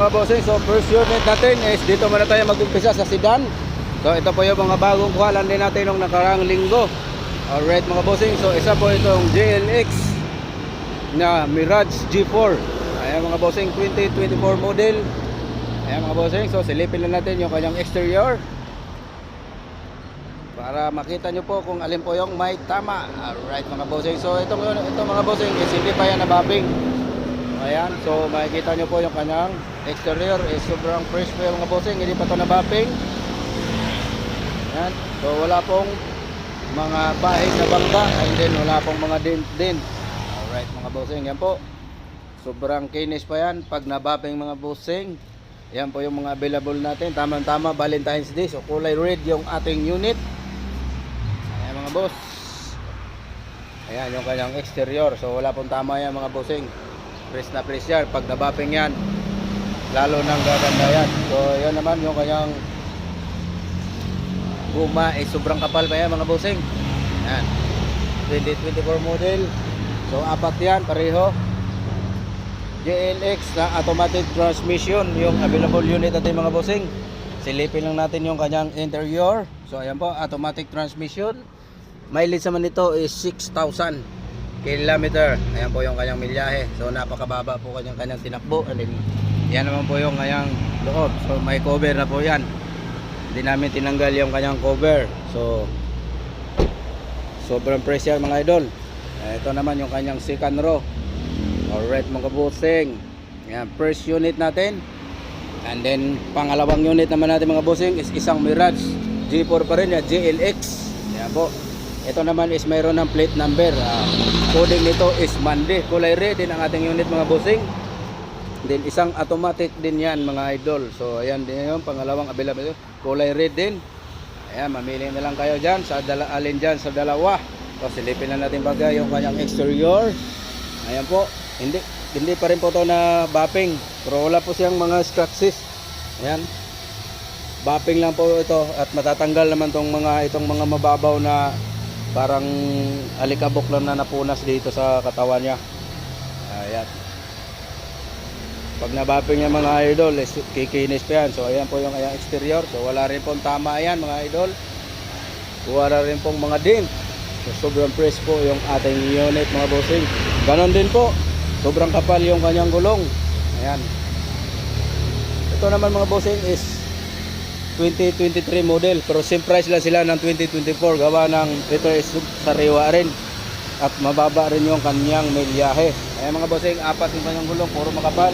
mga bossing, so first unit natin is dito muna tayo mag-umpisa sa sedan. So ito po yung mga bagong kuhalan din natin nung nakarang linggo. Alright mga bossing, so isa po itong JLX na Mirage G4. Ayan mga bossing, 2024 model. Ayan mga bossing, so silipin na natin yung kanyang exterior para makita nyo po kung alin po yung may tama. Alright mga bossing, so ito mga bossing is hindi pa yan nabapping. Ayan, so makikita nyo po yung kanyang exterior is sobrang fresh po yung mga bossing, hindi pa ito nabapping. Ayan, so wala pong mga bahay na bangga, and then wala pong mga dent din. Alright mga bossing, yan po, sobrang kinis pa yan pag nabapping mga bossing. Yan po yung mga available natin, tamang-tama Valentine's Day. So kulay red yung ating unit. Ayan mga boss, ayan yung kanyang exterior. So wala pong tama yan mga bossing, press na press yan pag nabapping yan, lalo nang gaganda yan. So yan naman yung kanyang guma ay sobrang kapal pa yan mga bossing. Yan 2024 model. So apat yan pareho, JLX na automatic transmission yung available unit natin mga bossing. Silipin lang natin yung kanyang interior. So ayan po, automatic transmission. Mileage naman nito is 6,000 kilometer. Ayan po yung kanyang milyahe. So napakababa po kanyang tinakbo. And then, yan naman po yung kanyang loob. So may cover na po yan. Hindi namin tinanggal yung kanyang cover. So sobrang fresh yan mga idol. Ito naman yung kanyang second row. Alright mga bossing, yan, first unit natin. And then pangalawang unit naman natin mga bossing is isang Mirage G4 pa rin, ya, JLX. Yan po. Ito naman is mayroon ng plate number. Coding nito is Monday. Kulay red din ang ating unit mga bossing. Then isang automatic din yan mga idol. So ayan din yung pangalawang available. Kulay red din. Ayan, mamili na lang kayo dyan sa alin dyan sa dalawa. So silipin na natin bagay yung kanyang exterior. Ayan po. Hindi pa rin po ito na bapping, pero wala po siyang mga scratches. Ayan, bapping lang po ito, at matatanggal naman itong mga mababaw na parang alikabok lang na napunas dito sa katawan niya. Ayan, pag nabapping niya mga idol, kikinis pa yan. So ayan po yung exterior. So wala rin pong tama yan mga idol, wala rin pong mga dent. So sobrang fresh po yung ating unit mga bossing. Ganon din po, sobrang kapal yung kanyang gulong. Ayan. Ito naman mga bossing is 2023 model, pero same price lang sila ng 2024. Gawa ng ito is sariwa rin at mababa rin yung kanyang milyahe. Ayan mga bossing, apat yung kanyang gulong, puro makapal.